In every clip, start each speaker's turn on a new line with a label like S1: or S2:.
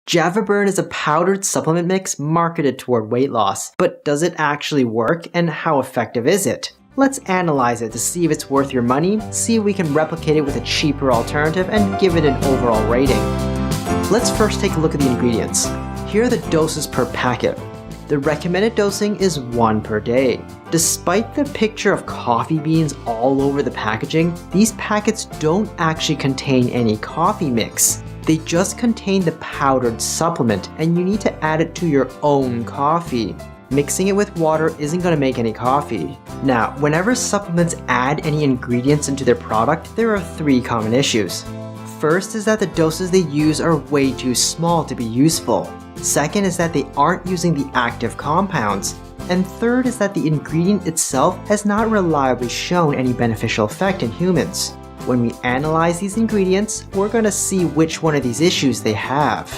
S1: JavaBurn is a powdered supplement mix marketed toward weight loss, but does it actually work and how effective is it? Let's analyze it to see if it's worth your money, see if we can replicate it with a cheaper alternative, and give it an overall rating. Let's first take a look at the ingredients. Here are the doses per packet. The recommended dosing is 1 per day. Despite the picture of coffee beans all over the packaging, these packets don't actually contain any coffee mix. They just contain the powdered supplement, and you need to add it to your own coffee. Mixing it with water isn't going to make any coffee. Now, whenever supplements add any ingredients into their product, there are 3 common issues. First is that the doses they use are way too small to be useful. Second is that they aren't using the active compounds. And third is that the ingredient itself has not reliably shown any beneficial effect in humans. When we analyze these ingredients, we're going to see which one of these issues they have.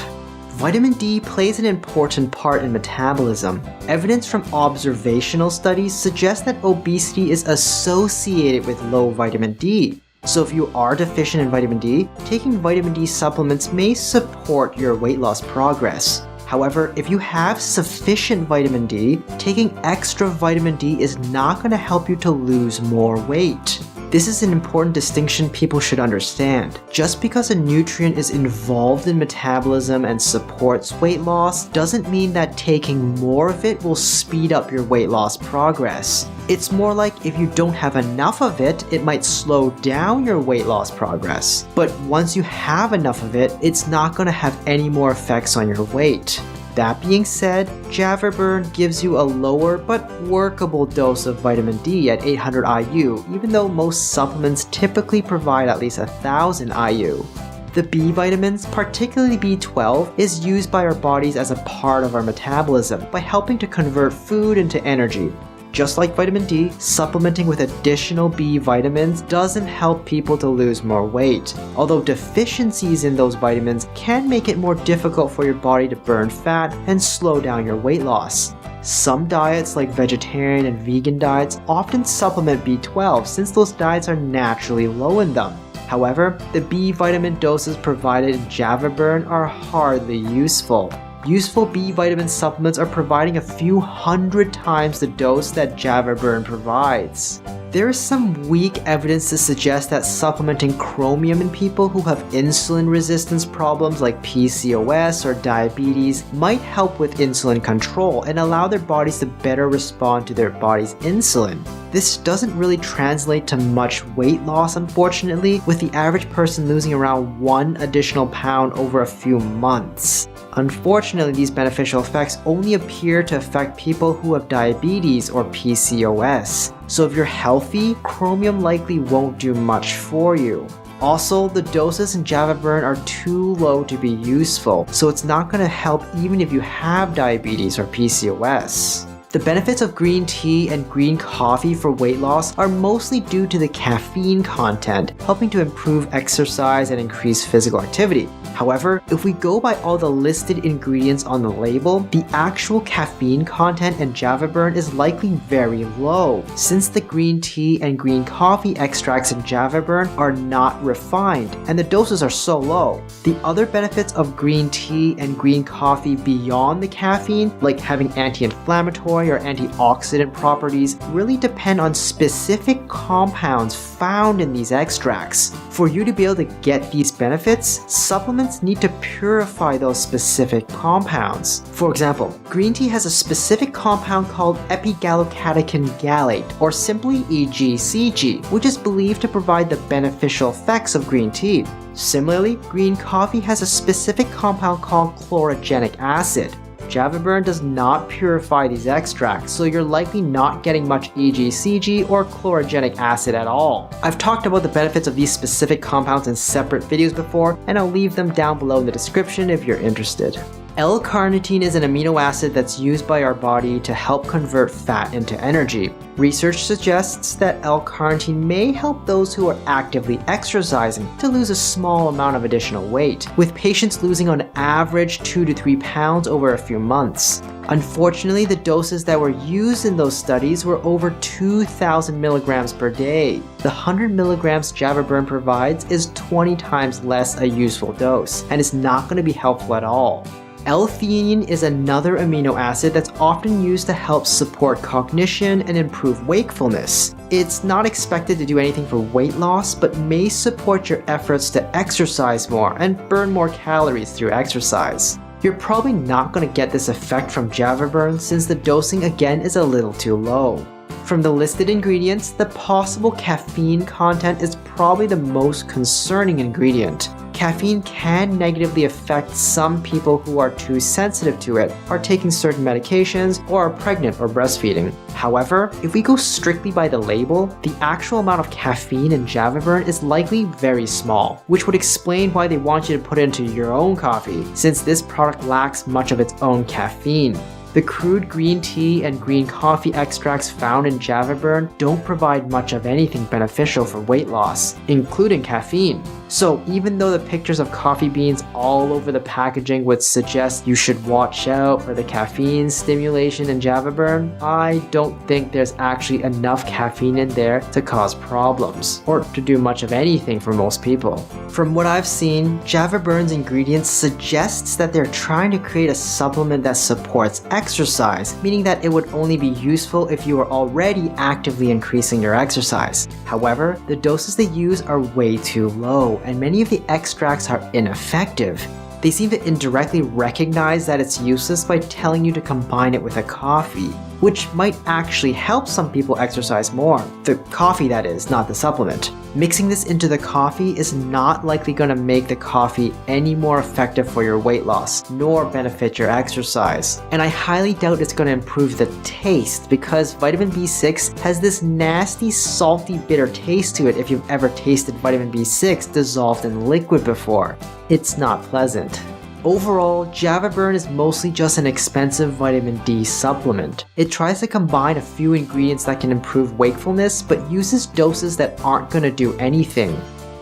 S1: Vitamin D plays an important part in metabolism. Evidence from observational studies suggests that obesity is associated with low vitamin D. So if you are deficient in vitamin D, taking vitamin D supplements may support your weight loss progress. However, if you have sufficient vitamin D, taking extra vitamin D is not going to help you to lose more weight. This is an important distinction people should understand. Just because a nutrient is involved in metabolism and supports weight loss doesn't mean that taking more of it will speed up your weight loss progress. It's more like if you don't have enough of it, it might slow down your weight loss progress. But once you have enough of it, it's not going to have any more effects on your weight. That being said, JavaBurn gives you a lower but workable dose of vitamin D at 800 IU, even though most supplements typically provide at least 1000 IU. The B vitamins, particularly B12, is used by our bodies as a part of our metabolism by helping to convert food into energy. Just like vitamin D, supplementing with additional B vitamins doesn't help people to lose more weight, although deficiencies in those vitamins can make it more difficult for your body to burn fat and slow down your weight loss. Some diets, like vegetarian and vegan diets, often supplement B12 since those diets are naturally low in them. However, the B vitamin doses provided in JavaBurn are hardly useful. Useful B vitamin supplements are providing a few hundred times the dose that JavaBurn provides. There is some weak evidence to suggest that supplementing chromium in people who have insulin resistance problems like PCOS or diabetes might help with insulin control and allow their bodies to better respond to their body's insulin. This doesn't really translate to much weight loss, unfortunately, with the average person losing around 1 additional pound over a few months. Unfortunately, these beneficial effects only appear to affect people who have diabetes or PCOS. So if you're healthy, chromium likely won't do much for you. Also, the doses in JavaBurn are too low to be useful, so it's not going to help even if you have diabetes or PCOS. The benefits of green tea and green coffee for weight loss are mostly due to the caffeine content, helping to improve exercise and increase physical activity. However, if we go by all the listed ingredients on the label, the actual caffeine content in JavaBurn is likely very low, since the green tea and green coffee extracts in JavaBurn are not refined, and the doses are so low. The other benefits of green tea and green coffee beyond the caffeine, like having anti-inflammatory or antioxidant properties, really depend on specific compounds found in these extracts. For you to be able to get these benefits, supplements need to purify those specific compounds. For example, green tea has a specific compound called epigallocatechin gallate, or simply EGCG, which is believed to provide the beneficial effects of green tea. Similarly, green coffee has a specific compound called chlorogenic acid. JavaBurn does not purify these extracts, so you're likely not getting much EGCG or chlorogenic acid at all. I've talked about the benefits of these specific compounds in separate videos before, and I'll leave them down below in the description if you're interested. L-Carnitine is an amino acid that's used by our body to help convert fat into energy. Research suggests that L-Carnitine may help those who are actively exercising to lose a small amount of additional weight, with patients losing on average 2 to 3 pounds over a few months. Unfortunately, the doses that were used in those studies were over 2,000 milligrams per day. The 100 milligrams JavaBurn provides is 20 times less a useful dose, and is not going to be helpful at all. L-Theanine is another amino acid that's often used to help support cognition and improve wakefulness. It's not expected to do anything for weight loss, but may support your efforts to exercise more and burn more calories through exercise. You're probably not going to get this effect from JavaBurn since the dosing again is a little too low. From the listed ingredients, the possible caffeine content is probably the most concerning ingredient. Caffeine can negatively affect some people who are too sensitive to it, are taking certain medications, or are pregnant or breastfeeding. However, if we go strictly by the label, the actual amount of caffeine in JavaBurn is likely very small, which would explain why they want you to put it into your own coffee, since this product lacks much of its own caffeine. The crude green tea and green coffee extracts found in JavaBurn don't provide much of anything beneficial for weight loss, including caffeine. So even though the pictures of coffee beans all over the packaging would suggest you should watch out for the caffeine stimulation in JavaBurn, I don't think there's actually enough caffeine in there to cause problems, or to do much of anything for most people. From what I've seen, JavaBurn's ingredients suggests that they're trying to create a supplement that supports exercise, meaning that it would only be useful if you are already actively increasing your exercise. However, the doses they use are way too low, and many of the extracts are ineffective. They seem to indirectly recognize that it's useless by telling you to combine it with a coffee, which might actually help some people exercise more. The coffee, that is, not the supplement. Mixing this into the coffee is not likely going to make the coffee any more effective for your weight loss, nor benefit your exercise. And I highly doubt it's going to improve the taste, because vitamin B6 has this nasty, salty, bitter taste to it if you've ever tasted vitamin B6 dissolved in liquid before. It's not pleasant. Overall, JavaBurn is mostly just an expensive vitamin D supplement. It tries to combine a few ingredients that can improve wakefulness, but uses doses that aren't going to do anything.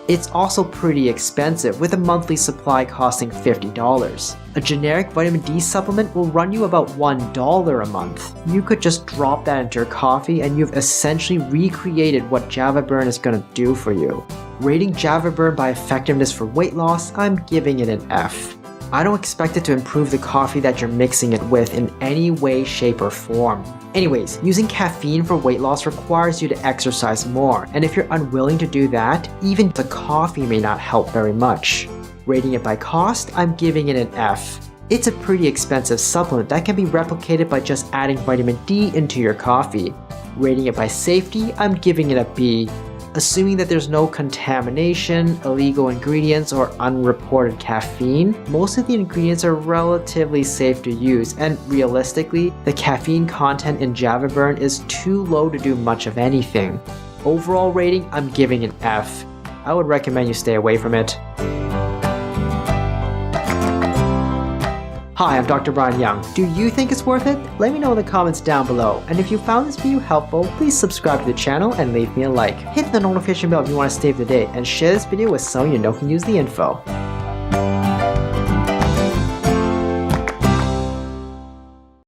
S1: It's also pretty expensive, with a monthly supply costing $50. A generic vitamin D supplement will run you about $1 a month. You could just drop that into your coffee and you've essentially recreated what JavaBurn is going to do for you. Rating JavaBurn by effectiveness for weight loss, I'm giving it an F. I don't expect it to improve the coffee that you're mixing it with in any way, shape, or form. Anyways, using caffeine for weight loss requires you to exercise more, and if you're unwilling to do that, even the coffee may not help very much. Rating it by cost, I'm giving it an F. It's a pretty expensive supplement that can be replicated by just adding vitamin D into your coffee. Rating it by safety, I'm giving it a B. Assuming that there's no contamination, illegal ingredients, or unreported caffeine, most of the ingredients are relatively safe to use, and realistically, the caffeine content in JavaBurn is too low to do much of anything. Overall rating, I'm giving an F. I would recommend you stay away from it. Hi, I'm Dr. Brian Young. Do you think it's worth it? Let me know in the comments down below. And if you found this video helpful, please subscribe to the channel and leave me a like. Hit the notification bell if you want to stay up to date, and share this video with someone you know can use the info.